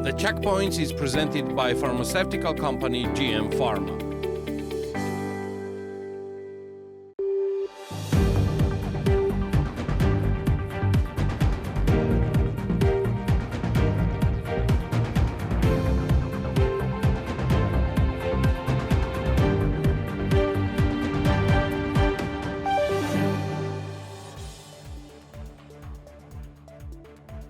The Checkpoints is presented by pharmaceutical company GM Pharma.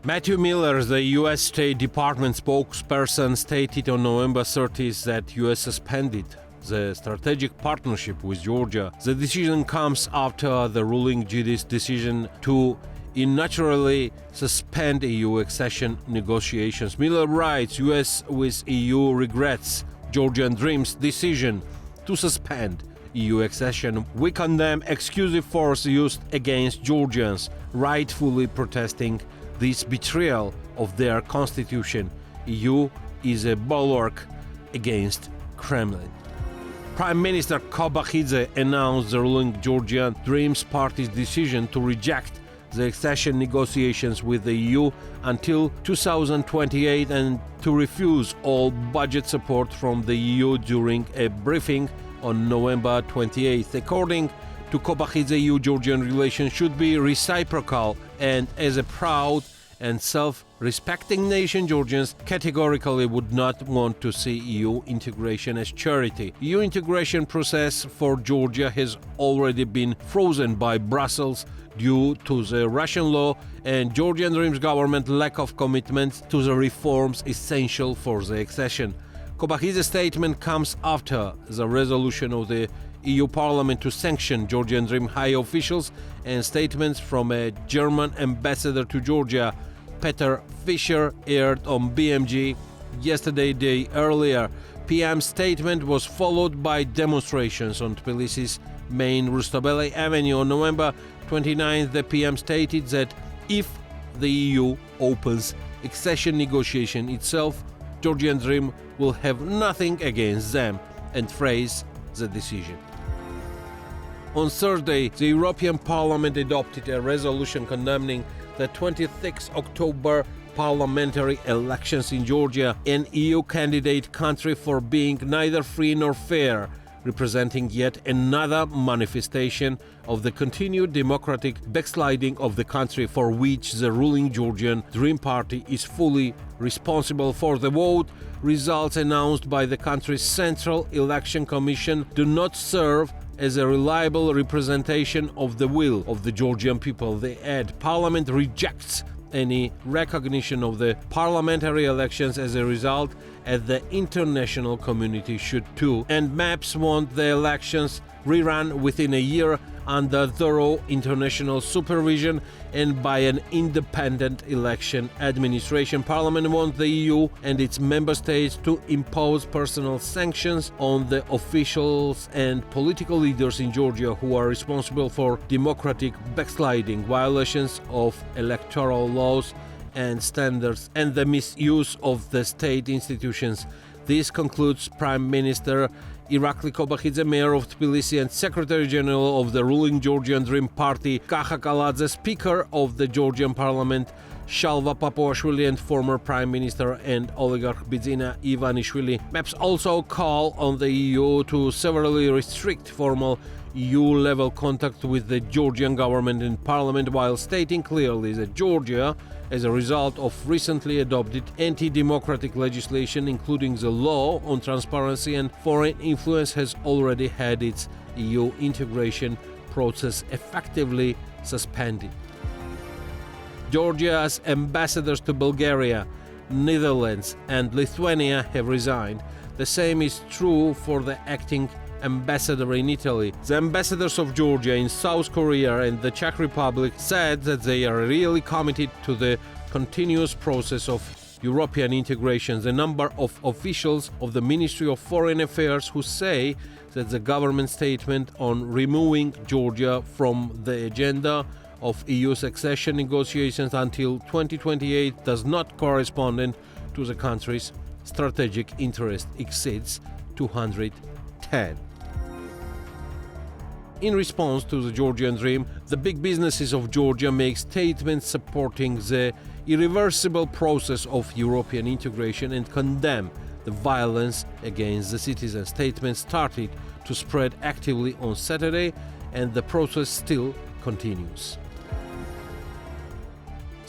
Matthew Miller, the U.S. State Department spokesperson, stated on November 30th that U.S. suspended the strategic partnership with Georgia. The decision comes after the ruling judici's decision to unilaterally suspend EU accession negotiations. Miller writes, U.S. with EU regrets Georgian Dream's decision to suspend EU accession. We condemn excessive force used against Georgians, rightfully protesting this betrayal of their constitution. EU is a bulwark against Kremlin. Prime Minister Kobakhidze announced the ruling Georgian Dreams Party's decision to reject the accession negotiations with the EU until 2028 and to refuse all budget support from the EU during a briefing on November 28th. According to Kobakhidze, EU-Georgian relations should be reciprocal, and as a proud and self-respecting nation, Georgians categorically would not want to see EU integration as charity. EU integration process for Georgia has already been frozen by Brussels due to the Russian law and Georgian Dreams government lack of commitment to the reforms essential for the accession. Kobakhidze's statement comes after the resolution of the EU Parliament to sanction Georgian Dream high officials and statements from a German ambassador to Georgia, Peter Fischer, aired on BMG yesterday day earlier. PM's statement was followed by demonstrations on Tbilisi's main Rustaveli Avenue. On November 29th, the PM stated that if the EU opens accession negotiation itself, Georgian Dream will have nothing against them and phrase the decision. On Thursday, the European Parliament adopted a resolution condemning the 26 October parliamentary elections in Georgia, an EU candidate country, for being neither free nor fair, representing yet another manifestation of the continued democratic backsliding of the country, for which the ruling Georgian Dream Party is fully responsible. For the vote, results announced by the country's Central Election Commission do not serve as a reliable representation of the will of the Georgian people. They add, Parliament rejects any recognition of the parliamentary elections as a result, as the international community should too, and MAPS want the elections rerun within a year under thorough international supervision and by an independent election administration. Parliament wants the EU and its member states to impose personal sanctions on the officials and political leaders in Georgia who are responsible for democratic backsliding, violations of electoral laws and standards, and the misuse of the state institutions. This concludes Prime Minister Irakli Kobakhidze, Mayor of Tbilisi and Secretary General of the ruling Georgian Dream Party, Kaha Kaladze, Speaker of the Georgian Parliament, Shalva Papuashvili, and former Prime Minister and oligarch Bidzina Ivanishvili. MAPS also call on the EU to severely restrict formal EU-level contact with the Georgian government and parliament, while stating clearly that Georgia, as a result of recently adopted anti-democratic legislation, including the law on transparency and foreign influence, has already had its EU integration process effectively suspended. Georgia's ambassadors to Bulgaria, Netherlands, and Lithuania have resigned. The same is true for the acting ambassador in Italy. The ambassadors of Georgia in South Korea and the Czech Republic said that they are really committed to the continuous process of European integration. The number of officials of the Ministry of Foreign Affairs who say that the government statement on removing Georgia from the agenda of EU's accession negotiations until 2028 does not correspond to the country's strategic interest exceeds 210. In response to the Georgian Dream, the big businesses of Georgia make statements supporting the irreversible process of European integration and condemned the violence against the citizens. Statements started to spread actively on Saturday, and the process still continues.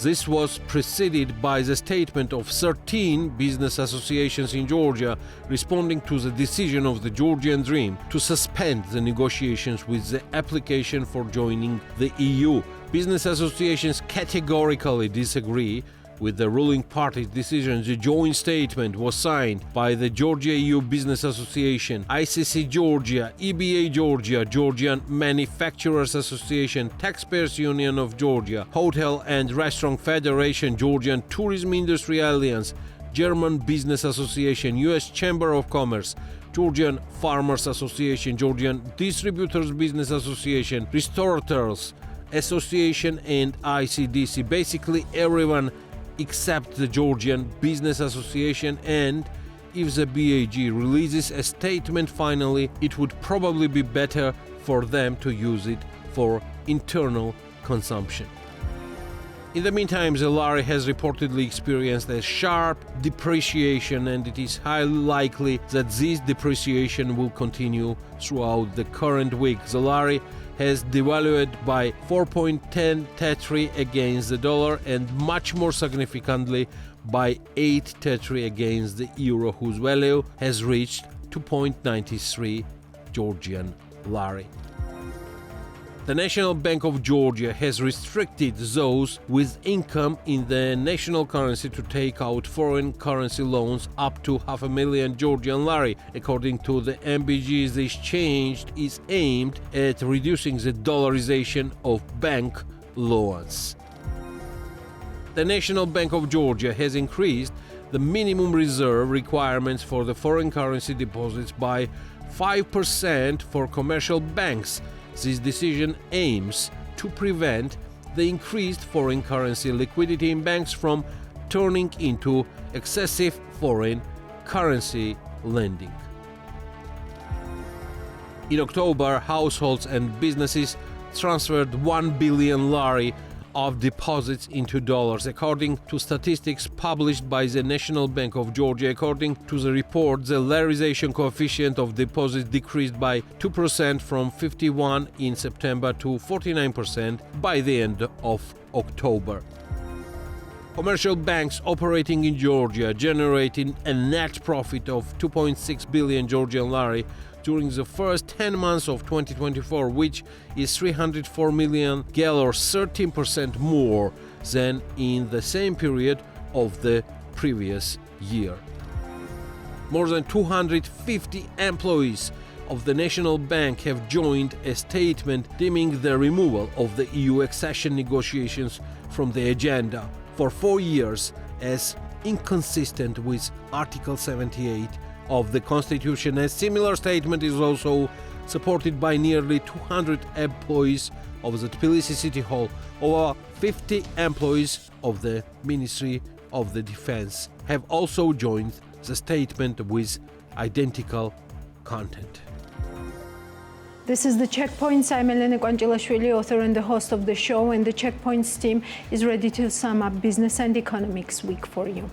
This was preceded by the statement of 13 business associations in Georgia responding to the decision of the Georgian Dream to suspend the negotiations with the application for joining the EU. Business associations categorically disagree with the ruling party's decision. The joint statement was signed by the Georgia EU Business Association, ICC Georgia, EBA Georgia, Georgian Manufacturers Association, Taxpayers Union of Georgia, Hotel and Restaurant Federation, Georgian Tourism Industry Alliance, German Business Association, US Chamber of Commerce, Georgian Farmers Association, Georgian Distributors Business Association, Restaurateurs Association, and ICDC. Basically everyone except the Georgian Business Association, and if the BAG releases a statement finally, it would probably be better for them to use it for internal consumption. In the meantime, the lari has reportedly experienced a sharp depreciation, and it is highly likely that this depreciation will continue throughout the current week. The lari has devalued by 4.10 tetri against the dollar, and much more significantly by 8 tetri against the euro, whose value has reached 2.93 Georgian lari. The National Bank of Georgia has restricted those with income in the national currency to take out foreign currency loans up to 500,000 Georgian lari. According to the NBG, this change is aimed at reducing the dollarization of bank loans. The National Bank of Georgia has increased the minimum reserve requirements for the foreign currency deposits by 5% for commercial banks. This decision aims to prevent the increased foreign currency liquidity in banks from turning into excessive foreign currency lending. In October, households and businesses transferred 1 billion lari of deposits into dollars, according to statistics published by the National Bank of Georgia. According to the report, the larization coefficient of deposits decreased by 2% from 51% in September to 49% by the end of October. Commercial banks operating in Georgia generated a net profit of 2.6 billion Georgian lari during the first 10 months of 2024, which is 304 million GEL, or 13% more than in the same period of the previous year. More than 250 employees of the National Bank have joined a statement deeming the removal of the EU accession negotiations from the agenda for 4 years as inconsistent with Article 78 of the Constitution. A similar statement is also supported by nearly 200 employees of the Tbilisi City Hall. Over 50 employees of the Ministry of the Defense have also joined the statement with identical content. This is The Checkpoints. I'm Elena Kwanchilashvili, author and the host of the show, and the Checkpoints team is ready to sum up business and economics week for you.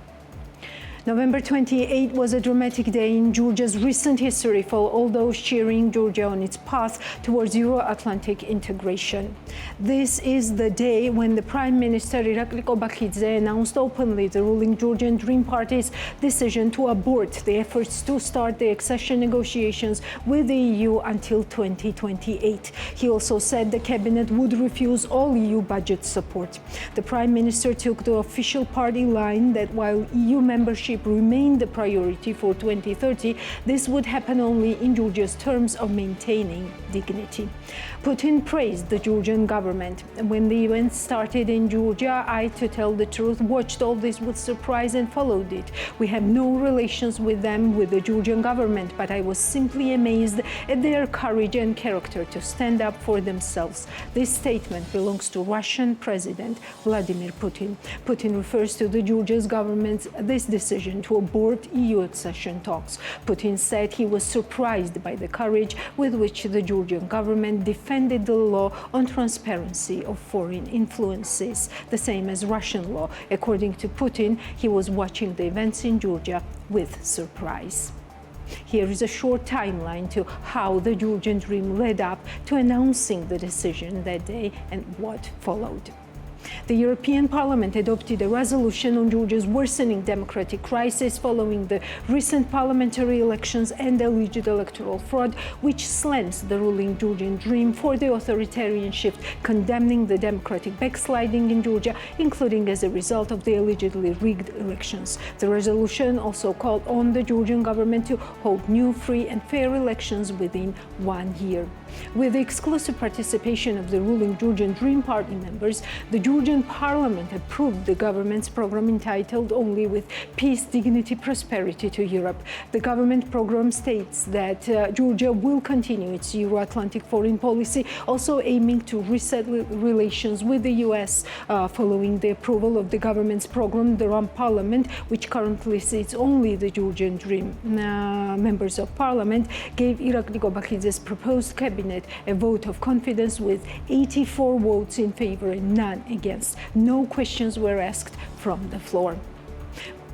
November 28 was a dramatic day in Georgia's recent history for all those cheering Georgia on its path towards Euro-Atlantic integration. This is the day when the Prime Minister Irakli Kobakhidze announced openly the ruling Georgian Dream Party's decision to abort the efforts to start the accession negotiations with the EU until 2028. He also said the cabinet would refuse all EU budget support. The Prime Minister took the official party line that while EU membership remained the priority for 2030, this would happen only in Georgia's terms of maintaining dignity. Putin praised the Georgian government. When the events started in Georgia, I, to tell the truth, watched all this with surprise and followed it. We have no relations with them, with the Georgian government, but I was simply amazed at their courage and character to stand up for themselves. This statement belongs to Russian President Vladimir Putin. Putin refers to the Georgia's government's this decision decision to abort EU accession talks. Putin said he was surprised by the courage with which the Georgian government defended the law on transparency of foreign influences, the same as Russian law. According to Putin, he was watching the events in Georgia with surprise. Here is a short timeline to how the Georgian Dream led up to announcing the decision that day and what followed. The European Parliament adopted a resolution on Georgia's worsening democratic crisis following the recent parliamentary elections and alleged electoral fraud, which slams the ruling Georgian Dream for the authoritarian shift, condemning the democratic backsliding in Georgia, including as a result of the allegedly rigged elections. The resolution also called on the Georgian government to hold new, free and fair elections within 1 year. With the exclusive participation of the ruling Georgian Dream Party members, the Georgian Parliament approved the government's program entitled Only with Peace, Dignity, Prosperity to Europe. The government program states that Georgia will continue its Euro-Atlantic foreign policy, also aiming to reset relations with the US. Following the approval of the government's program, the Parliament, which currently seats only the Georgian Dream members of Parliament, gave Irakli Kobakhidze's proposed cabinet a vote of confidence with 84 votes in favor and none against. No questions were asked from the floor.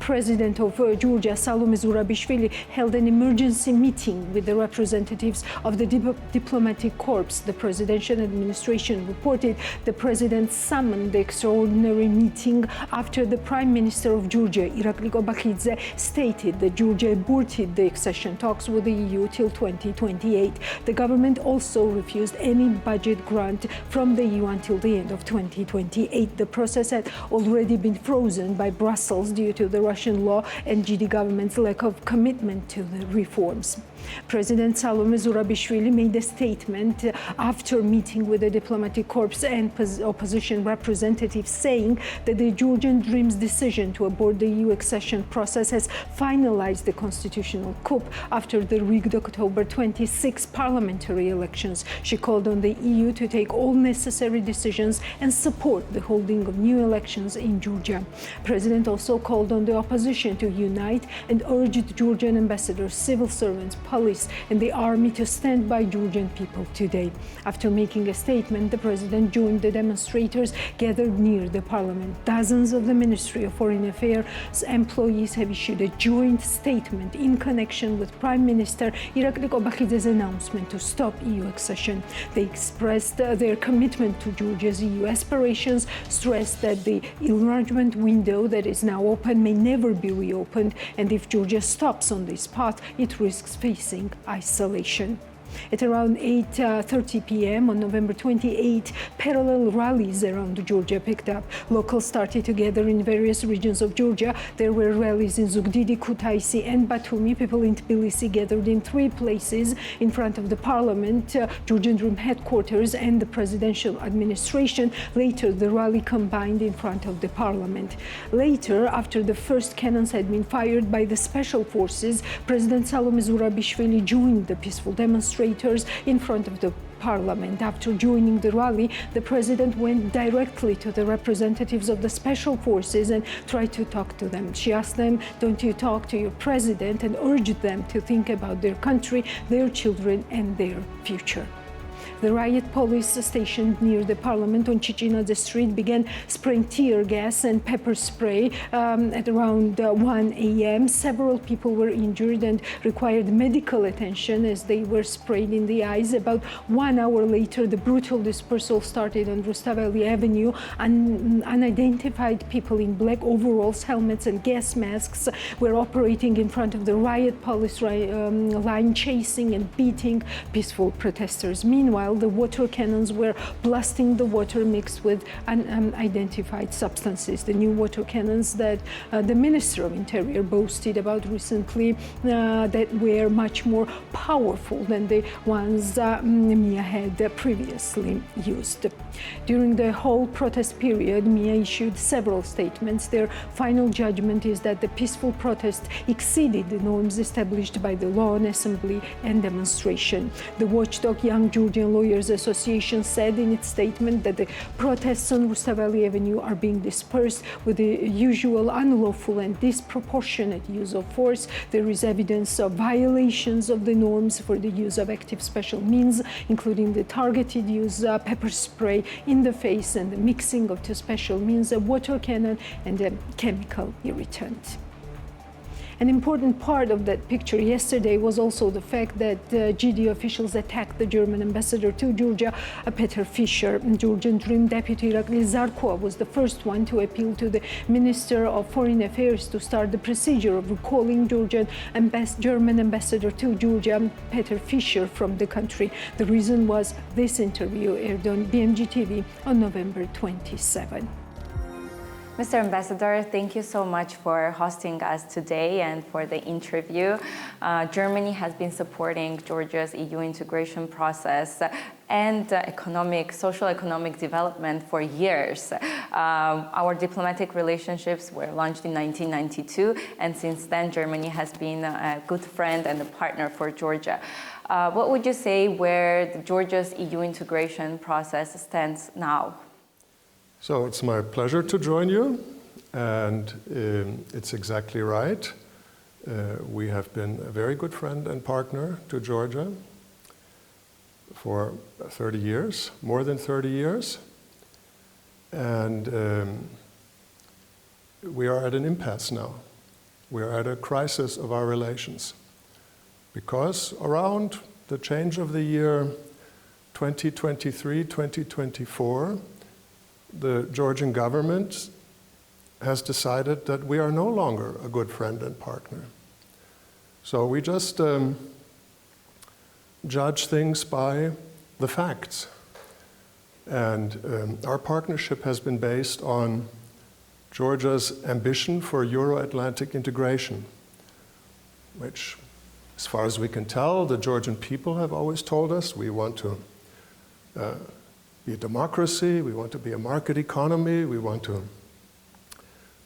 President of Georgia, Salome Zurabishvili, held an emergency meeting with the representatives of the diplomatic corps. The presidential administration reported the president summoned the extraordinary meeting after the Prime Minister of Georgia, Irakli Kobakhidze, stated that Georgia aborted the accession talks with the EU till 2028. The government also refused any budget grant from the EU until the end of 2028. The process had already been frozen by Brussels due to the Russian law and GD government's lack of commitment to the reforms. President Salome Zurabishvili made a statement after meeting with the diplomatic corps and opposition representatives, saying that the Georgian Dream's decision to abort the EU accession process has finalized the constitutional coup after the rigged October 26 parliamentary elections. She called on the EU to take all necessary decisions and support the holding of new elections in Georgia. President also called on the opposition to unite and urged Georgian ambassadors, civil servants, police and the army to stand by Georgian people today. After making a statement, the president joined the demonstrators gathered near the parliament. Dozens of the Ministry of Foreign Affairs employees have issued a joint statement in connection with Prime Minister Irakli Kobakhidze's announcement to stop EU accession. They expressed their commitment to Georgia's EU aspirations, stressed that the enlargement window that is now open may never be reopened, and if Georgia stops on this path, it risks facing isolation. At around 8:30 p.m. on November 28, parallel rallies around Georgia picked up. Locals started to gather in various regions of Georgia. There were rallies in Zugdidi, Kutaisi and Batumi. People in Tbilisi gathered in 3 places in front of the parliament, Georgian Dream headquarters and the presidential administration. Later, the rally combined in front of the parliament. Later, after the first cannons had been fired by the special forces, President Salome Zurabishvili joined the peaceful demonstration in front of the parliament. After joining the rally, the president went directly to the representatives of the special forces and tried to talk to them. She asked them, "Don't you talk to your president?" and urged them to think about their country, their children and their future. The riot police stationed near the parliament on Chichinadze Street began spraying tear gas and pepper spray at around 1 a.m. Several people were injured and required medical attention as they were sprayed in the eyes. About 1 hour later, the brutal dispersal started on Rustaveli Avenue. Unidentified people in black overalls, helmets and gas masks were operating in front of the riot police line, chasing and beating peaceful protesters. Meanwhile, the water cannons were blasting the water mixed with unidentified substances. The new water cannons that the Minister of Interior boasted about recently that were much more powerful than the ones Mia had previously used. During the whole protest period, Mia issued several statements. Their final judgment is that the peaceful protest exceeded the norms established by the law on assembly and demonstration. The watchdog Young Georgian Georgian Lawyers Association said in its statement that the protests on Rustaveli Avenue are being dispersed with the usual unlawful and disproportionate use of force. There is evidence of violations of the norms for the use of active special means, including the targeted use of pepper spray in the face and the mixing of two special means, a water cannon and a chemical irritant. An important part of that picture yesterday was also the fact that GD officials attacked the German ambassador to Georgia, Peter Fischer. Georgian Dream Deputy Irakli Zarkova was the first one to appeal to the Minister of Foreign Affairs to start the procedure of recalling German ambassador to Georgia, Peter Fischer, from the country. The reason was this interview aired on BMG TV on November 27. Mr. Ambassador, thank you so much for hosting us today and for the interview. Germany has been supporting Georgia's EU integration process and social-economic development for years. Our diplomatic relationships were launched in 1992, and since then, Germany has been a good friend and a partner for Georgia. What would you say where Georgia's EU integration process stands now? So it's my pleasure to join you, and it's exactly right. We have been a very good friend and partner to Georgia for 30 years, more than 30 years, and we are at an impasse now. We are at a crisis of our relations, because around the change of the year 2023, 2024, the Georgian government has decided that we are no longer a good friend and partner. So we just judge things by the facts. And our partnership has been based on Georgia's ambition for Euro-Atlantic integration, which, as far as we can tell, the Georgian people have always told us we want to be a democracy, we want to be a market economy, we want to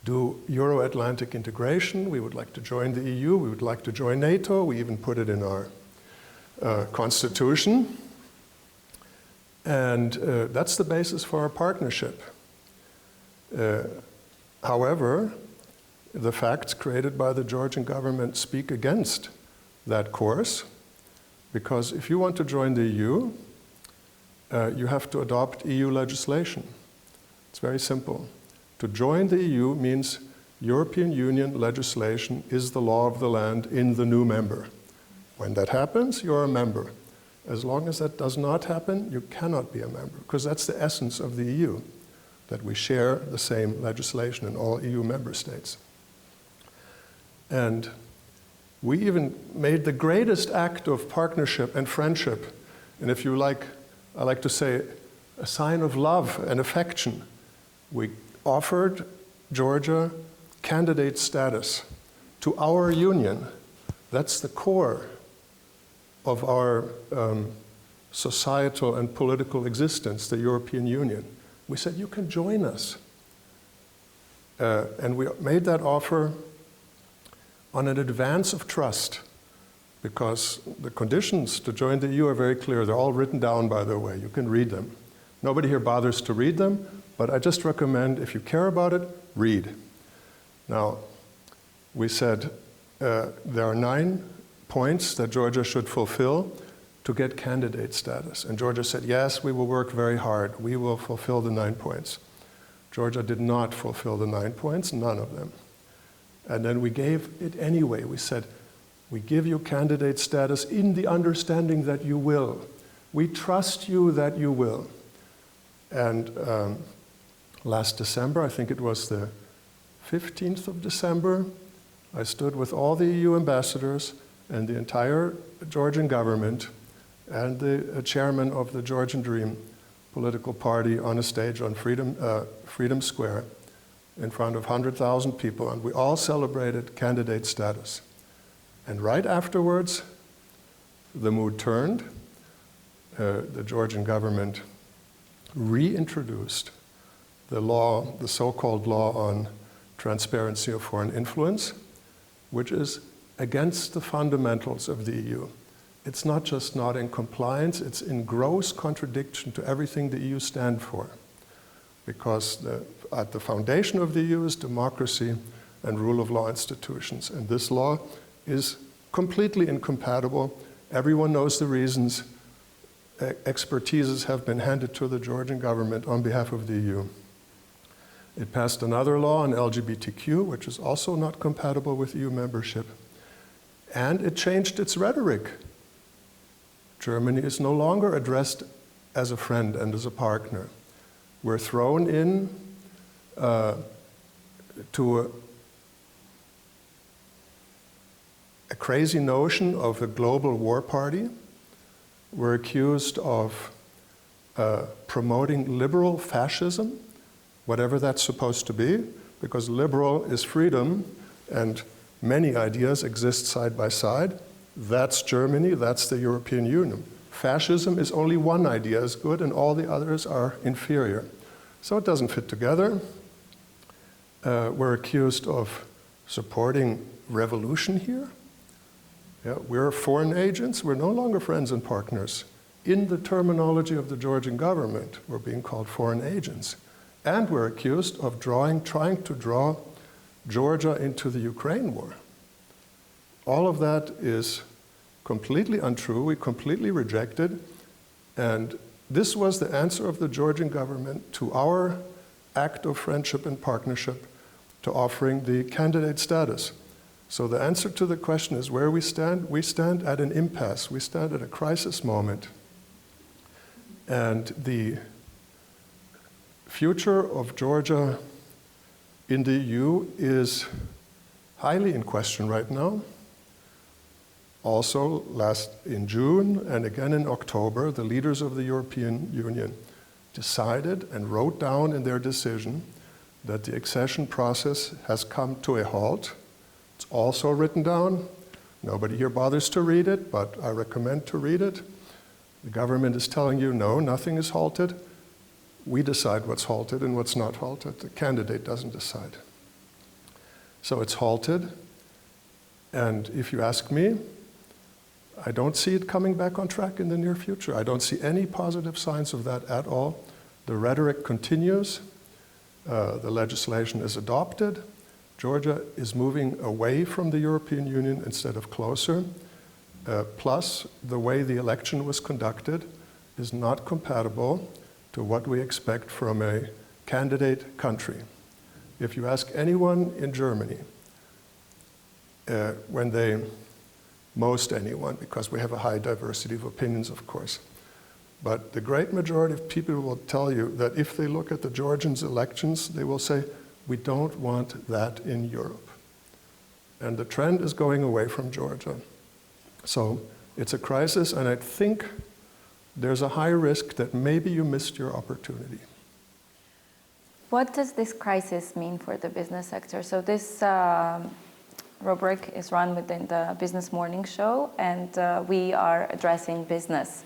do Euro-Atlantic integration, we would like to join the EU, we would like to join NATO, we even put it in our constitution. And that's the basis for our partnership. However, the facts created by the Georgian government speak against that course, because if you want to join the EU, you have to adopt EU legislation. It's very simple. To join the EU means European Union legislation is the law of the land in the new member. When that happens, you're a member. As long as that does not happen, you cannot be a member, because that's the essence of the EU, that we share the same legislation in all EU member states. And we even made the greatest act of partnership and friendship, and if you like, I like to say, a sign of love and affection. We offered Georgia candidate status to our union. That's the core of our societal and political existence, the European Union. We said, you can join us. And we made that offer on an advance of trust, because the conditions to join the EU are very clear. They're all written down, by the way. You can read them. Nobody here bothers to read them, but I just recommend, if you care about it, read. Now, we said there are 9 points that Georgia should fulfill to get candidate status. And Georgia said, yes, we will work very hard. We will fulfill the 9 points. Georgia did not fulfill the 9 points, none of them. And then we gave it anyway. We said, we give you candidate status in the understanding that you will. We trust you that you will. And last December, I think it was the 15th of December, I stood with all the EU ambassadors and the entire Georgian government and the chairman of the Georgian Dream political party on a stage on Freedom Square in front of 100,000 people, and we all celebrated candidate status. And right afterwards, the mood turned. The Georgian government reintroduced the law, the so-called law on transparency of foreign influence, which is against the fundamentals of the EU. it's not just not in compliance, it's in gross contradiction to everything the EU stands for. Because at the foundation of the EU is democracy and rule of law institutions. And this law is completely incompatible. Everyone knows the reasons. Expertises have been handed to the Georgian government on behalf of the EU. It passed another law on LGBTQ, which is also not compatible with EU membership. And it changed its rhetoric. Germany is no longer addressed as a friend and as a partner. We're thrown in to a crazy notion of a global war party. We're accused of promoting liberal fascism, whatever that's supposed to be, because liberal is freedom and many ideas exist side by side. That's Germany, that's the European Union. Fascism is only one idea is good and all the others are inferior. So it doesn't fit together. We're accused of supporting revolution here. Yeah, we're foreign agents, we're no longer friends and partners. In the terminology of the Georgian government, we're being called foreign agents. And we're accused of trying to draw Georgia into the Ukraine war. All of that is completely untrue, we completely reject it, and this was the answer of the Georgian government to our act of friendship and partnership to offering the candidate status. So the answer to the question is where we stand at an impasse, we stand at a crisis moment. And the future of Georgia in the EU is highly in question right now. Also, in June and again in October, the leaders of the European Union decided and wrote down in their decision that the accession process has come to a halt. It's also written down. Nobody here bothers to read it, but I recommend to read it. The government is telling you, no, nothing is halted. We decide what's halted and what's not halted. The candidate doesn't decide. So it's halted. And if you ask me, I don't see it coming back on track in the near future. I don't see any positive signs of that at all. The rhetoric continues. The legislation is adopted. Georgia is moving away from the European Union instead of closer. Plus, the way the election was conducted is not compatible to what we expect from a candidate country. If you ask anyone in Germany, most anyone, because we have a high diversity of opinions, of course, but the great majority of people will tell you that if they look at the Georgians' elections, they will say, we don't want that in Europe. And the trend is going away from Georgia. So it's a crisis, and I think there's a high risk that maybe you missed your opportunity. What does this crisis mean for the business sector? So this rubric is run within the Business Morning Show, and we are addressing business.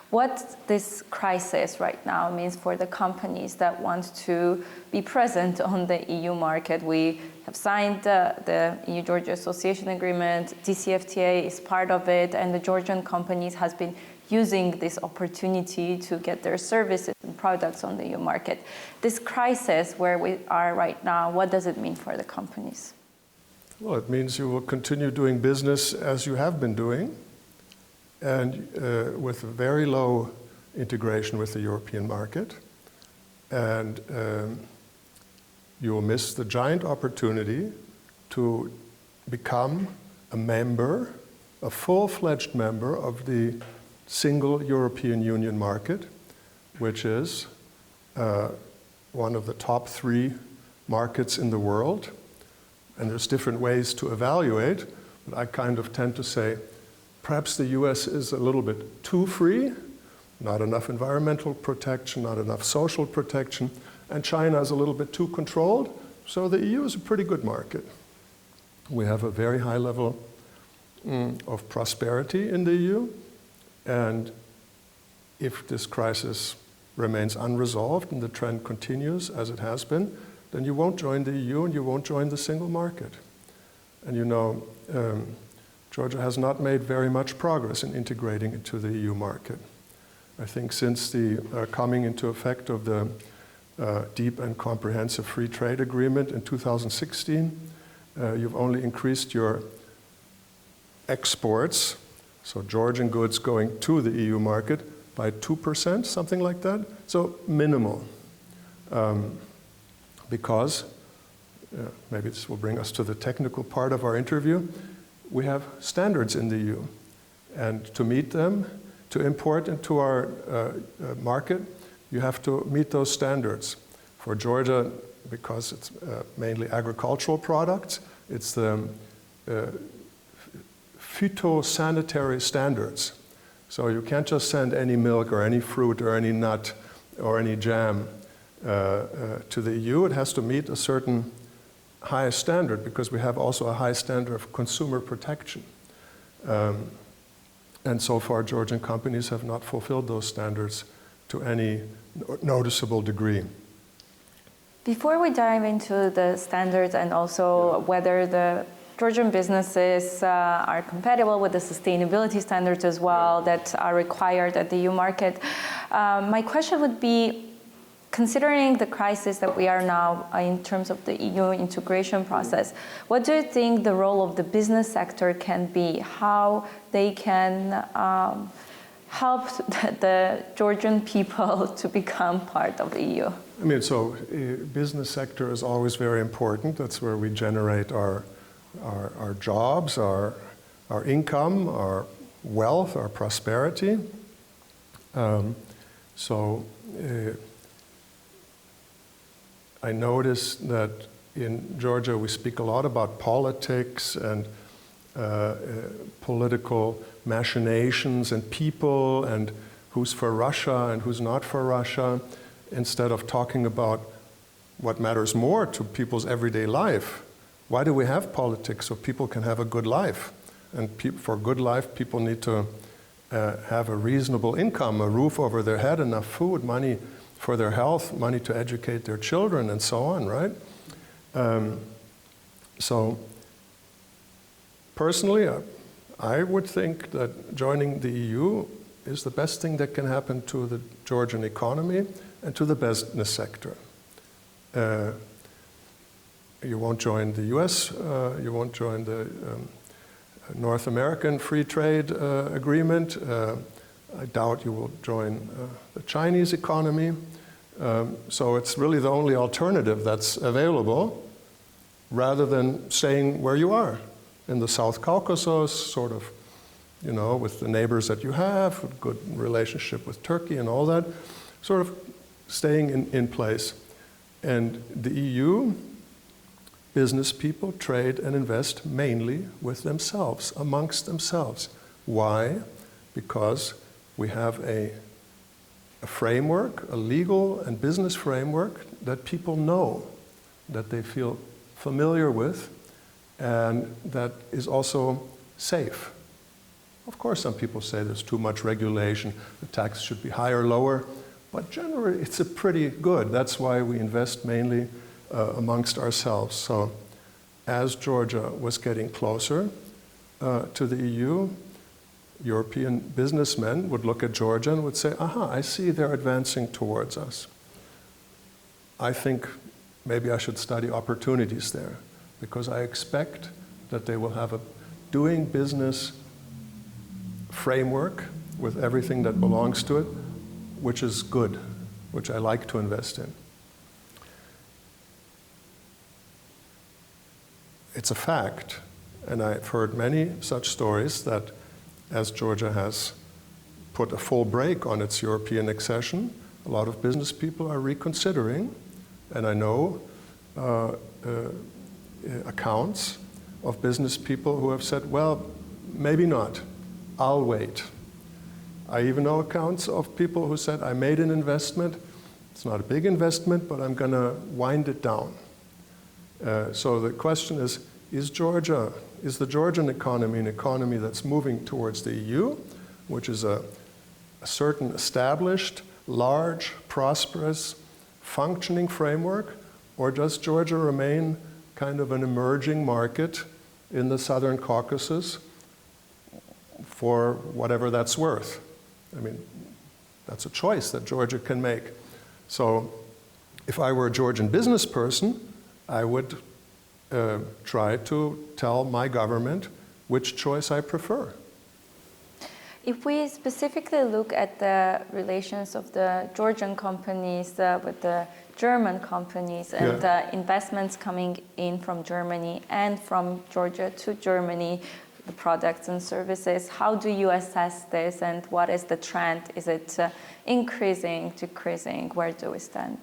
What this crisis right now means for the companies that want to be present on the EU market. We have signed the EU-Georgia Association Agreement, DCFTA is part of it, and the Georgian companies has been using this opportunity to get their services and products on the EU market. This crisis where we are right now, what does it mean for the companies? Well, it means you will continue doing business as you have been doing, and with very low integration with the European market. And you will miss the giant opportunity to become a member, a full-fledged member of the single European Union market, which is one of the top 3 markets in the world. And there's different ways to evaluate, but I kind of tend to say, perhaps the US is a little bit too free, not enough environmental protection, not enough social protection, and China is a little bit too controlled, so the EU is a pretty good market. We have a very high level of prosperity in the EU, and if this crisis remains unresolved and the trend continues as it has been, then you won't join the EU and you won't join the single market. And you know, Georgia has not made very much progress in integrating into the EU market. I think since the coming into effect of the deep and comprehensive free trade agreement in 2016, you've only increased your exports, so Georgian goods going to the EU market, by 2%, something like that. So minimal. Because, maybe this will bring us to the technical part of our interview, we have standards in the EU. And to meet them, to import into our market, you have to meet those standards. For Georgia, because it's mainly agricultural products, it's the phytosanitary standards. So you can't just send any milk or any fruit or any nut or any jam to the EU. It has to meet a certain high standard because we have also a high standard of consumer protection. And so far, Georgian companies have not fulfilled those standards to any noticeable degree. Before we dive into the standards and also whether the Georgian businesses are compatible with the sustainability standards as well that are required at the EU market, my question would be, considering the crisis that we are now in terms of the EU integration process, what do you think the role of the business sector can be? How they can help the Georgian people to become part of the EU? I mean, so business sector is always very important. That's where we generate our jobs, our income, our wealth, our prosperity. I noticed that in Georgia we speak a lot about politics and political machinations and people and who's for Russia and who's not for Russia, instead of talking about what matters more to people's everyday life. Why do we have politics? So people can have a good life. And for a good life, people need to have a reasonable income, a roof over their head, enough food, money for their health, money to educate their children, and so on, right? So personally, I would think that joining the EU is the best thing that can happen to the Georgian economy and to the business sector. You won't join the US, you won't join the North American Free Trade Agreement. I doubt you will join the Chinese economy. So it's really the only alternative that's available, rather than staying where you are, in the South Caucasus, sort of, you know, with the neighbors that you have, a good relationship with Turkey and all that, sort of staying in place. And the EU, business people trade and invest mainly with themselves, amongst themselves. Why? Because we have a framework, a legal and business framework that people know, that they feel familiar with, and that is also safe. Of course, some people say there's too much regulation, the tax should be higher, lower, but generally it's a pretty good. That's why we invest mainly amongst ourselves. So as Georgia was getting closer to the EU, European businessmen would look at Georgia and would say, aha, I see they're advancing towards us. I think maybe I should study opportunities there, because I expect that they will have a doing business framework with everything that belongs to it, which is good, which I like to invest in. It's a fact, and I've heard many such stories, that as Georgia has put a full brake on its European accession, a lot of business people are reconsidering, and I know accounts of business people who have said, well, maybe not, I'll wait. I even know accounts of people who said, I made an investment, it's not a big investment, but I'm going to wind it down. So the question is the Georgian economy an economy that's moving towards the EU, which is a certain established, large, prosperous, functioning framework, or does Georgia remain kind of an emerging market in the Southern Caucasus for whatever that's worth. I mean, that's a choice that Georgia can make. So if I were a Georgian business person, I would try to tell my government which choice I prefer. If we specifically look at the relations of the Georgian companies with the German companies and investments coming in from Germany and from Georgia to Germany, the products and services, how do you assess this and what is the trend? Is it increasing, decreasing? Where do we stand?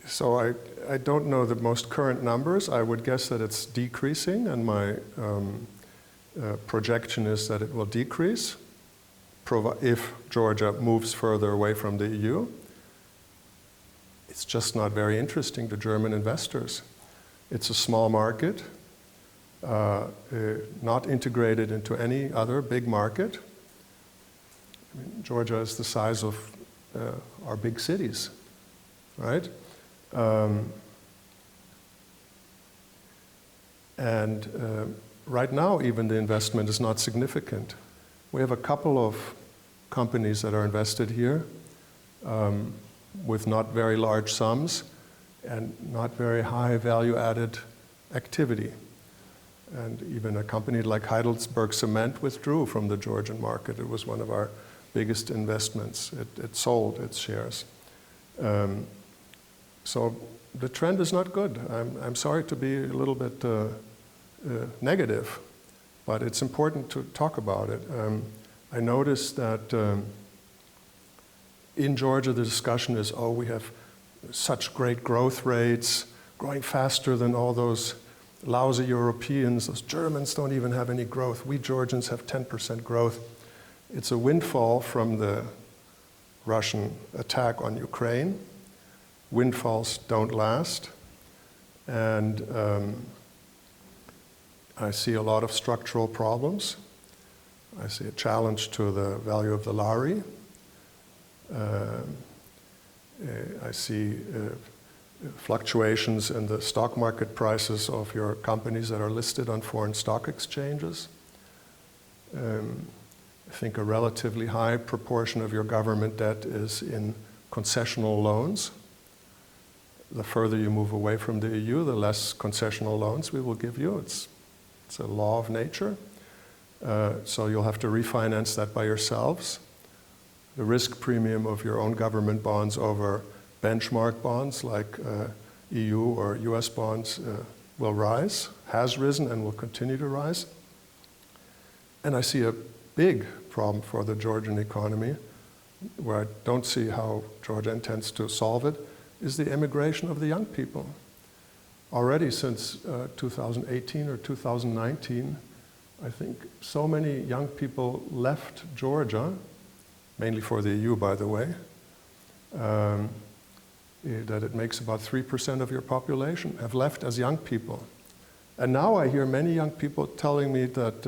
So I don't know the most current numbers. I would guess that it's decreasing, and my projection is that it will decrease if Georgia moves further away from the EU. It's just not very interesting to German investors. It's a small market, not integrated into any other big market. I mean, Georgia is the size of our big cities, right? Right now, even the investment is not significant. We have a couple of companies that are invested here with not very large sums and not very high value-added activity. And even a company like Heidelberg Cement withdrew from the Georgian market. It was one of our biggest investments. It sold its shares. So the trend is not good. I'm sorry to be a little bit negative, but it's important to talk about it. I noticed that in Georgia the discussion is, oh, we have such great growth rates, growing faster than all those lousy Europeans. Those Germans don't even have any growth. We Georgians have 10% growth. It's a windfall from the Russian attack on Ukraine. Windfalls don't last. And I see a lot of structural problems. I see a challenge to the value of the lari. I see fluctuations in the stock market prices of your companies that are listed on foreign stock exchanges. I think a relatively high proportion of your government debt is in concessional loans. The further you move away from the EU, the less concessional loans we will give you. It's a law of nature. So you'll have to refinance that by yourselves. The risk premium of your own government bonds over benchmark bonds like EU or US bonds will rise, has risen, and will continue to rise. And I see a big problem for the Georgian economy, where I don't see how Georgia intends to solve it, is the immigration of the young people. Already since 2018 or 2019, I think so many young people left Georgia, mainly for the EU, by the way, that it makes about 3% of your population have left as young people. And now I hear many young people telling me that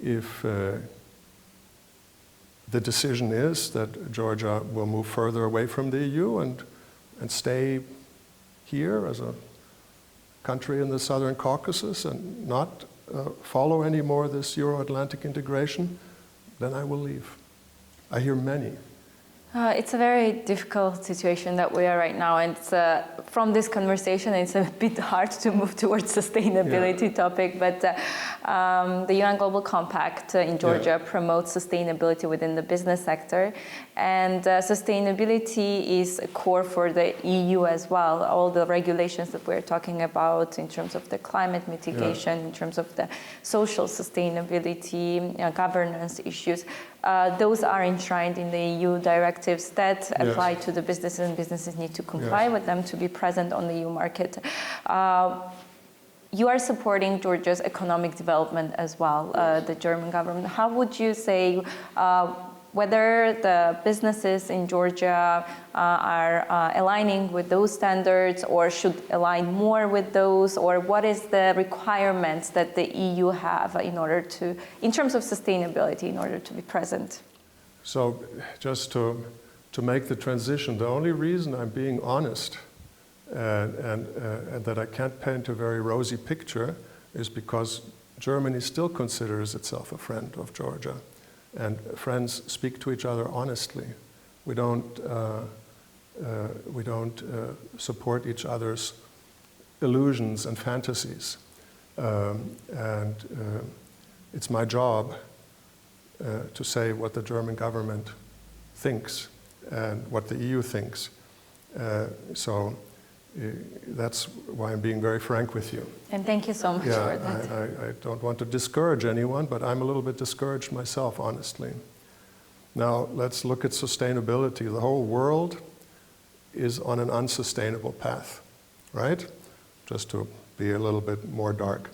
if the decision is that Georgia will move further away from the EU and stay here as a country in the Southern Caucasus and not follow anymore this Euro-Atlantic integration, then I will leave. I hear many. It's a very difficult situation that we are right now, and from this conversation it's a bit hard to move towards sustainability topic, but the UN Global Compact in Georgia promotes sustainability within the business sector, and sustainability is a core for the EU as well. All the regulations that we're talking about in terms of the climate mitigation, in terms of the social sustainability, governance issues, those are enshrined in the EU directives that apply to the businesses, and businesses need to comply with them to be present on the EU market. You are supporting Georgia's economic development as well, the German government. How would you say whether the businesses in Georgia are aligning with those standards or should align more with those, or what is the requirements that the EU have in terms of sustainability in order to be present? So just to make the transition, the only reason I'm being honest and that I can't paint a very rosy picture is because Germany still considers itself a friend of Georgia, and friends speak to each other honestly. We don't support each other's illusions and fantasies. It's my job to say what the German government thinks and what the EU thinks. So that's why I'm being very frank with you. And thank you so much for that. I don't want to discourage anyone, but I'm a little bit discouraged myself, honestly. Now, let's look at sustainability. The whole world is on an unsustainable path, right? Just to be a little bit more dark.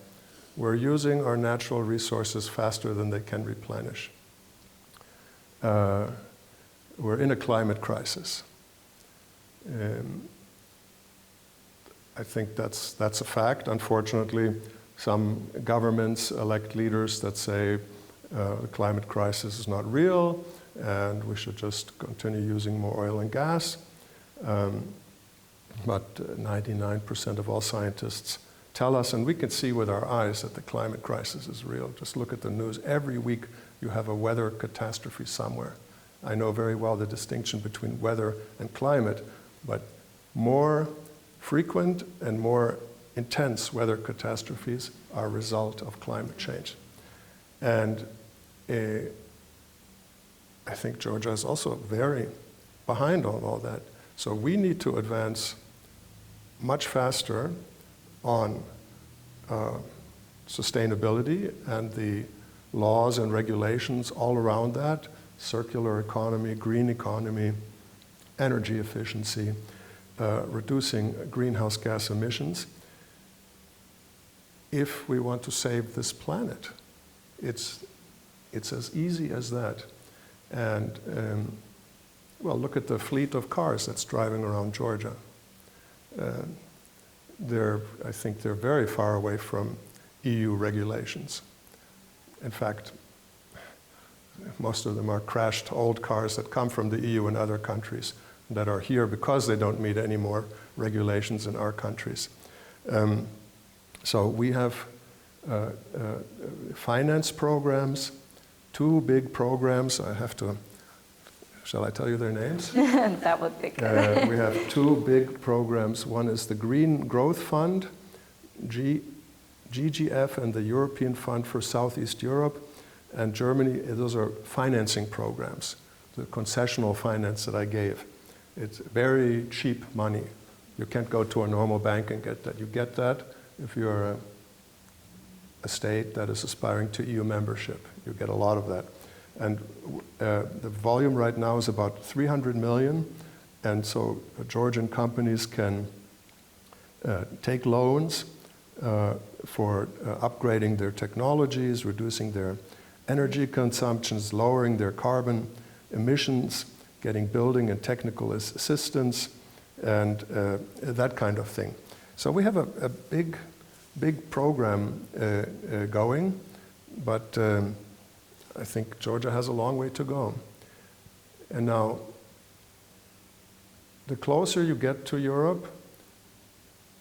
We're using our natural resources faster than they can replenish. We're in a climate crisis. I think that's a fact. Unfortunately, some governments elect leaders that say the climate crisis is not real and we should just continue using more oil and gas. But 99% of all scientists tell us, and we can see with our eyes, that the climate crisis is real. Just look at the news. Every week you have a weather catastrophe somewhere. I know very well the distinction between weather and climate, but more frequent and more intense weather catastrophes are a result of climate change. And I think Georgia is also very behind on all that. So we need to advance much faster on sustainability and the laws and regulations all around that, circular economy, green economy, energy efficiency, reducing greenhouse gas emissions, if we want to save this planet. It's as easy as that. And well, look at the fleet of cars that's driving around Georgia. I think they're very far away from EU regulations. In fact, most of them are crashed old cars that come from the EU and other countries that are here because they don't meet any more regulations in our countries. So we have finance programs, 2 big programs. Shall I tell you their names? That would be good. We have 2 big programs. One is the Green Growth Fund, GGF, and the European Fund for Southeast Europe. And Germany, those are financing programs, the concessional finance that I gave. It's very cheap money. You can't go to a normal bank and get that. You get that if you're a state that is aspiring to EU membership. You get a lot of that. And the volume right now is about 300 million. And so Georgian companies can take loans for upgrading their technologies, reducing their energy consumptions, lowering their carbon emissions, getting building and technical assistance, and that kind of thing. So we have a big program going, but I think Georgia has a long way to go. And now, the closer you get to Europe,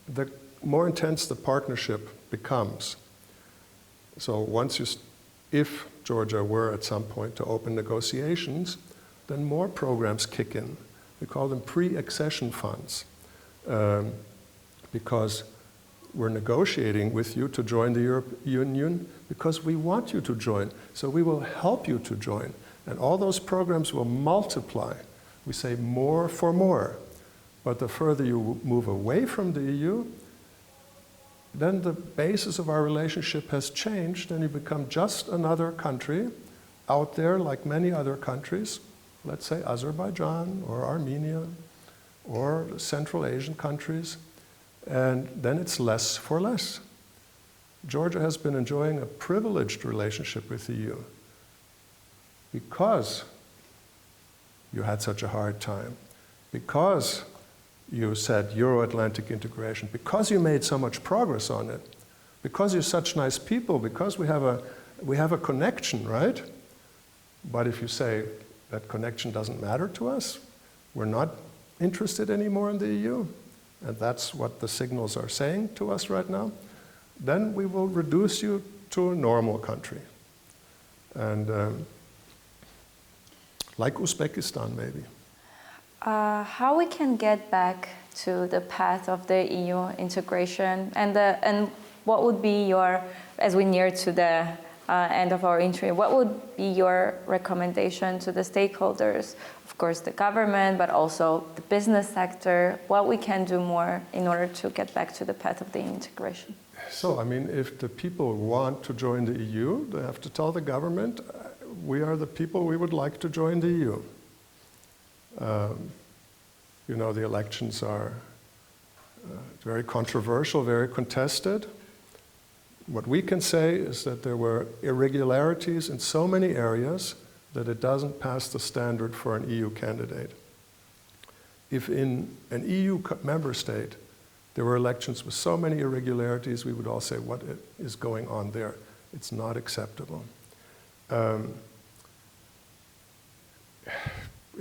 the more intense the partnership becomes. So if Georgia were at some point to open negotiations, then more programs kick in. We call them pre-accession funds, because we're negotiating with you to join the European Union because we want you to join. So we will help you to join. And all those programs will multiply. We say more for more. But the further you move away from the EU, then the basis of our relationship has changed and you become just another country out there like many other countries, let's say Azerbaijan or Armenia or Central Asian countries, and then it's less for less. Georgia has been enjoying a privileged relationship with the EU because you had such a hard time, because you said Euro-Atlantic integration, because you made so much progress on it, because you're such nice people, because we have a connection, right? But if you say that connection doesn't matter to us, we're not interested anymore in the EU, and that's what the signals are saying to us right now, then we will reduce you to a normal country. And like Uzbekistan, maybe. How we can get back to the path of the EU integration, and what would be your, as we near to the end of our interview, what would be your recommendation to the stakeholders? Of course, the government, but also the business sector, what we can do more in order to get back to the path of the integration? So, I mean, if the people want to join the EU, they have to tell the government, we are the people, we would like to join the EU. You know, the elections are very controversial, very contested. What we can say is that there were irregularities in so many areas that it doesn't pass the standard for an EU candidate. If in an EU member state there were elections with so many irregularities, we would all say, what is going on there? It's not acceptable. In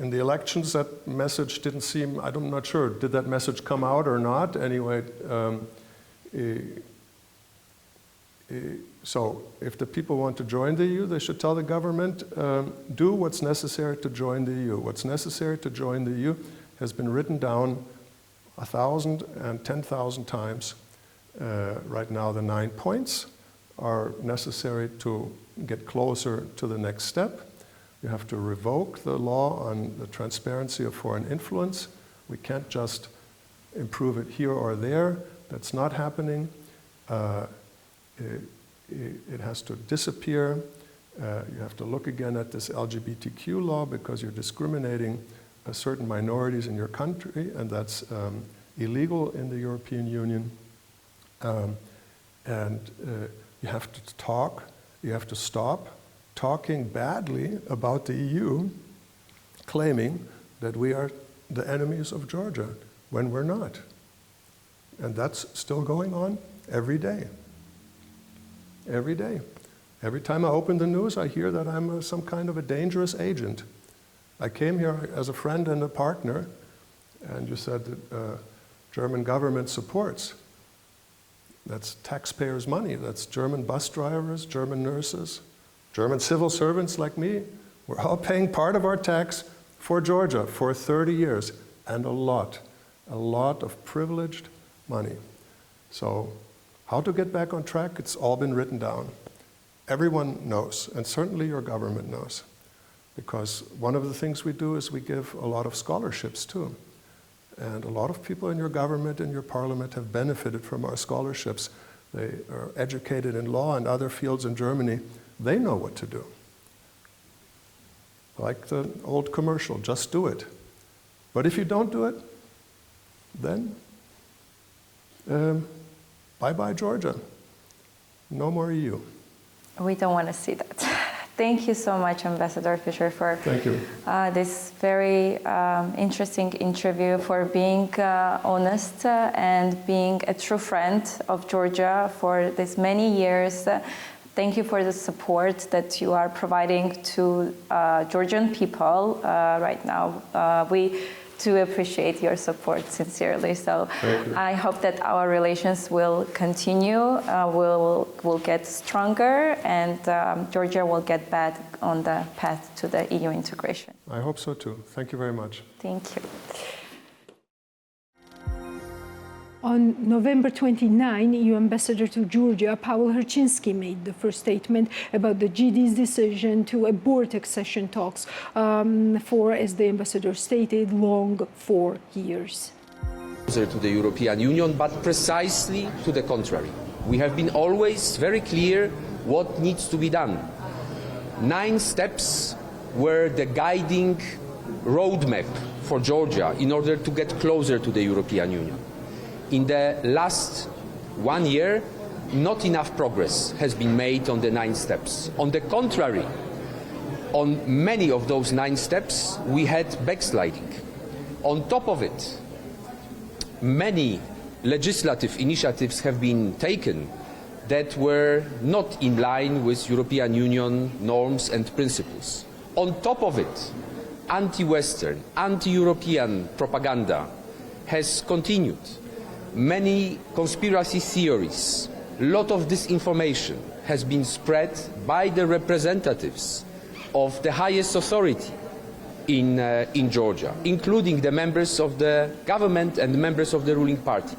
the elections, that message didn't seem, I'm not sure, did that message come out or not? Anyway, so if the people want to join the EU, they should tell the government, do what's necessary to join the EU. What's necessary to join the EU has been written down 1,000 and 10,000 times. Right now, the 9 points are necessary to get closer to the next step. You have to revoke the law on the transparency of foreign influence. We can't just improve it here or there. That's not happening. It has to disappear. You have to look again at this LGBTQ law because you're discriminating certain minorities in your country, and that's illegal in the European Union. And you have to talk, you have to stop talking badly about the EU, claiming that we are the enemies of Georgia when we're not. And that's still going on every day. Every day. Every time I open the news, I hear that I'm some kind of a dangerous agent. I came here as a friend and a partner, and you said that German government supports. That's taxpayers' money. That's German bus drivers, German nurses, German civil servants like me. We're all paying part of our tax for Georgia for 30 years, and a lot of privileged money. So how to get back on track, it's all been written down. Everyone knows, and certainly your government knows, because one of the things we do is we give a lot of scholarships too. And a lot of people in your government and your parliament have benefited from our scholarships. They are educated in law and other fields in Germany. They know what to do. Like the old commercial, just do it. But if you don't do it, then bye-bye Georgia. No more EU. We don't want to see that. Thank you so much, Ambassador Fischer, for Thank you. This very interesting interview, for being honest and being a true friend of Georgia for these many years. Thank you for the support that you are providing to Georgian people right now. We do appreciate your support sincerely. So I hope that our relations will continue, will get stronger, and Georgia will get back on the path to the EU integration. I hope so too. Thank you very much. Thank you. On November 29, EU Ambassador to Georgia, Paweł Herczyński, made the first statement about the GD's decision to abort accession talks for, as the ambassador stated, long 4 years. To the European Union, but precisely to the contrary. We have been always very clear what needs to be done. 9 steps were the guiding roadmap for Georgia in order to get closer to the European Union. In the last 1 year, not enough progress has been made on the 9 steps. On the contrary, on many of those 9 steps, we had backsliding. On top of it, many legislative initiatives have been taken that were not in line with European Union norms and principles. On top of it, anti-Western, anti-European propaganda has continued. Many conspiracy theories A lot of disinformation has been spread by the representatives of the highest authority in Georgia, including the members of the government and the members of the ruling party.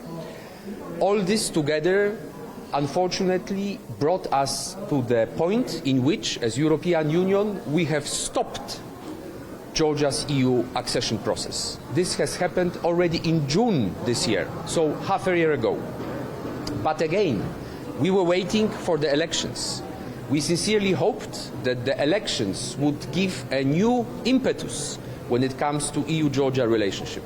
All this together, unfortunately, brought us to the point in which, as European Union, we have stopped Georgia's EU accession process. This has happened already in June this year, so half a year ago. But again, we were waiting for the elections. We sincerely hoped that the elections would give a new impetus when it comes to EU-Georgia relationship.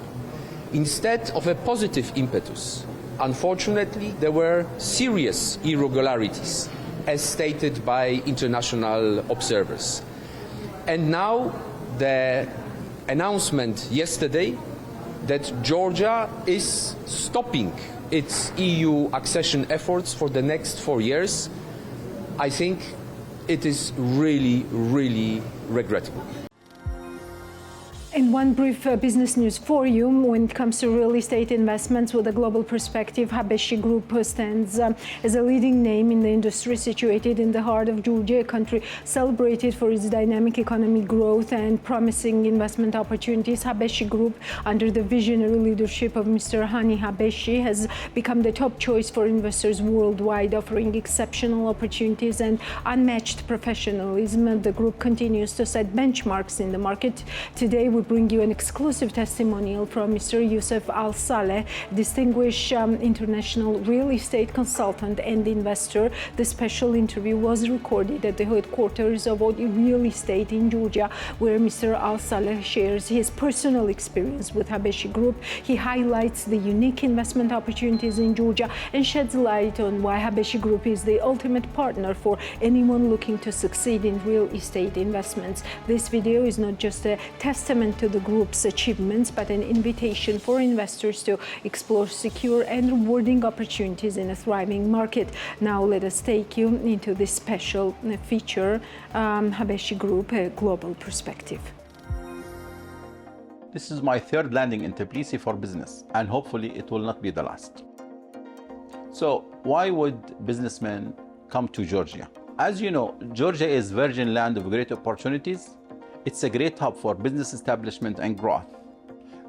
Instead of a positive impetus, unfortunately, there were serious irregularities, as stated by international observers. And now the announcement yesterday that Georgia is stopping its EU accession efforts for the next 4 years, I think it is really, really regrettable. In one brief business news for you, when it comes to real estate investments with a global perspective, Habeshi Group stands as a leading name in the industry situated in the heart of Georgia, a country celebrated for its dynamic economic growth and promising investment opportunities. Habeshi Group, under the visionary leadership of Mr. Hani Habeshi, has become the top choice for investors worldwide, offering exceptional opportunities and unmatched professionalism. The group continues to set benchmarks in the market. Today, we bring you an exclusive testimonial from Mr. Youssef Al Saleh, distinguished international real estate consultant and investor. The special interview was recorded at the headquarters of Audi Real Estate in Georgia, where Mr. Al Saleh shares his personal experience with Habeshi Group. He highlights the unique investment opportunities in Georgia and sheds light on why Habeshi Group is the ultimate partner for anyone looking to succeed in real estate investments. This video is not just a testament to the group's achievements, but an invitation for investors to explore secure and rewarding opportunities in a thriving market. Now let us take you into this special feature, Habeshi Group, a global perspective. This is my third landing in Tbilisi for business, and hopefully it will not be the last. So why would businessmen come to Georgia? As you know, Georgia is virgin land of great opportunities. It's a great hub for business establishment and growth.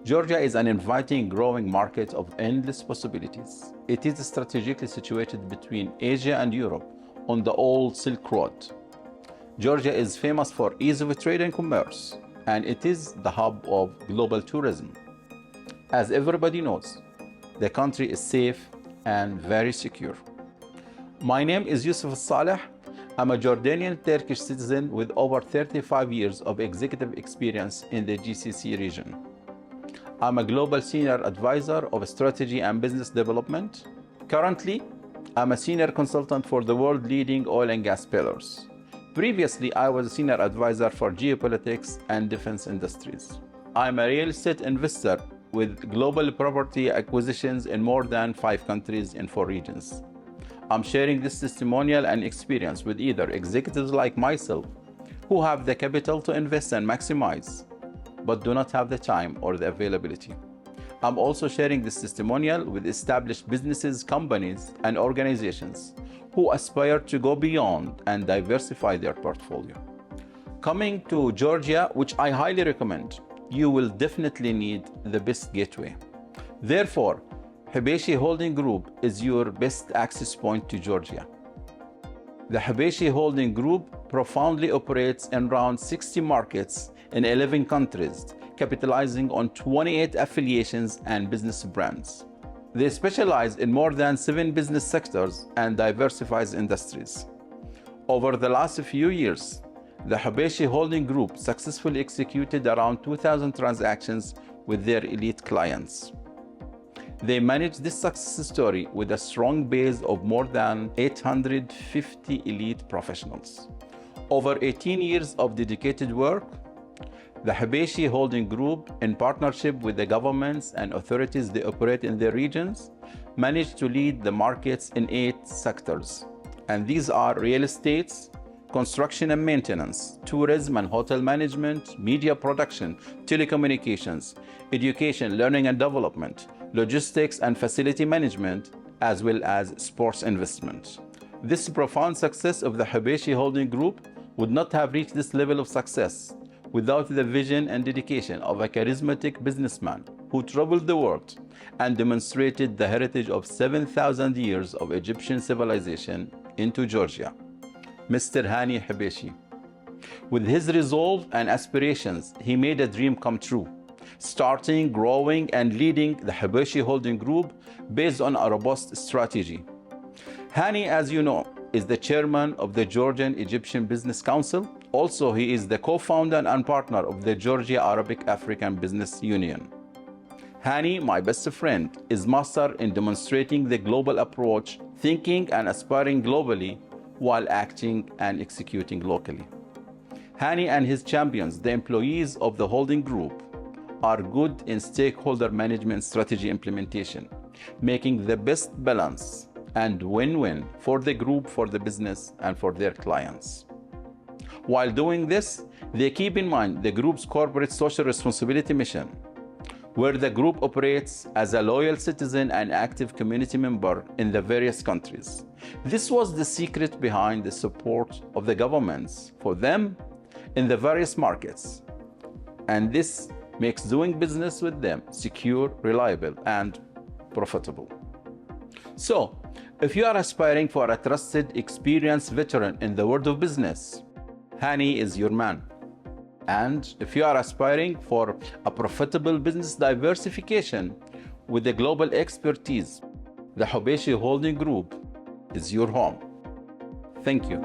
Georgia is an inviting, growing market of endless possibilities. It is strategically situated between Asia and Europe on the old Silk Road. Georgia is famous for ease of trade and commerce, and it is the hub of global tourism. As everybody knows, the country is safe and very secure. My name is Youssef Al Saleh. I'm a Jordanian Turkish citizen with over 35 years of executive experience in the GCC region. I'm a global senior advisor of strategy and business development. Currently, I'm a senior consultant for the world-leading oil and gas pillars. Previously, I was a senior advisor for geopolitics and defense industries. I'm a real estate investor with global property acquisitions in more than 5 countries in 4 regions. I'm sharing this testimonial and experience with either executives like myself who have the capital to invest and maximize, but do not have the time or the availability. I'm also sharing this testimonial with established businesses, companies, and organizations who aspire to go beyond and diversify their portfolio. Coming to Georgia, which I highly recommend, you will definitely need the best gateway. Therefore, Habeshi Holding Group is your best access point to Georgia. The Habeshi Holding Group profoundly operates in around 60 markets in 11 countries, capitalizing on 28 affiliations and business brands. They specialize in more than 7 business sectors and diversifies industries. Over the last few years, the Habeshi Holding Group successfully executed around 2,000 transactions with their elite clients. They manage this success story with a strong base of more than 850 elite professionals. Over 18 years of dedicated work, the Habeshi Holding Group, in partnership with the governments and authorities they operate in their regions, managed to lead the markets in 8 sectors. And these are real estate, construction and maintenance, tourism and hotel management, media production, telecommunications, education, learning and development, logistics and facility management, as well as sports investment. This profound success of the Hubayshi Holding Group would not have reached this level of success without the vision and dedication of a charismatic businessman who traveled the world and demonstrated the heritage of 7,000 years of Egyptian civilization into Georgia, Mr. Hani Hubayshi. With his resolve and aspirations, he made a dream come true, starting, growing, and leading the Hubayshi Holding Group based on a robust strategy. Hani, as you know, is the chairman of the Georgian Egyptian Business Council. Also, he is the co-founder and partner of the Georgia Arabic African Business Union. Hani, my best friend, is master in demonstrating the global approach, thinking and aspiring globally while acting and executing locally. Hani and his champions, the employees of the holding group, are good in stakeholder management strategy implementation, making the best balance and win-win for the group, for the business, and for their clients. While doing this, they keep in mind the group's corporate social responsibility mission, where the group operates as a loyal citizen and active community member in the various countries. This was the secret behind the support of the governments for them in the various markets. And this makes doing business with them secure, reliable, and profitable. So, if you are aspiring for a trusted, experienced veteran in the world of business, Hani is your man. And if you are aspiring for a profitable business diversification with a global expertise, the Hubayshi Holding Group is your home. Thank you.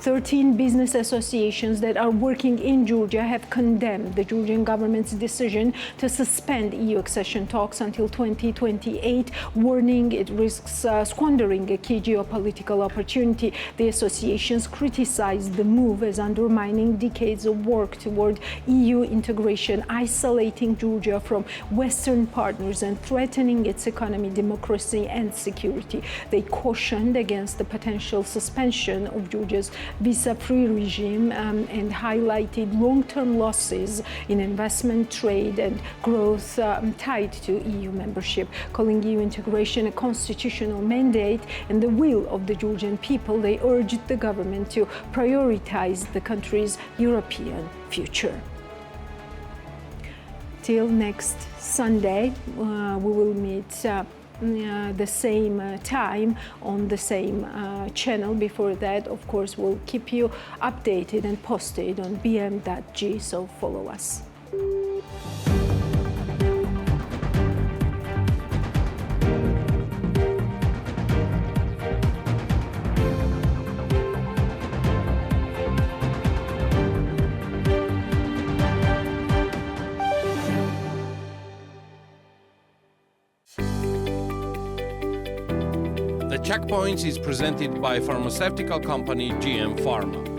13 business associations that are working in Georgia have condemned the Georgian government's decision to suspend EU accession talks until 2028, warning it risks squandering a key geopolitical opportunity. The associations criticized the move as undermining decades of work toward EU integration, isolating Georgia from Western partners and threatening its economy, democracy, and security. They cautioned against the potential suspension of Georgia's visa-free regime and highlighted long-term losses in investment, trade, and growth tied to EU membership, calling EU integration a constitutional mandate and the will of the Georgian people. They urged the government to prioritize the country's European future. Till next Sunday, we will meet the same time on the same channel. Before that, of course, we'll keep you updated and posted on bm.g, so follow us. The Checkpoints is presented by pharmaceutical company GM Pharma.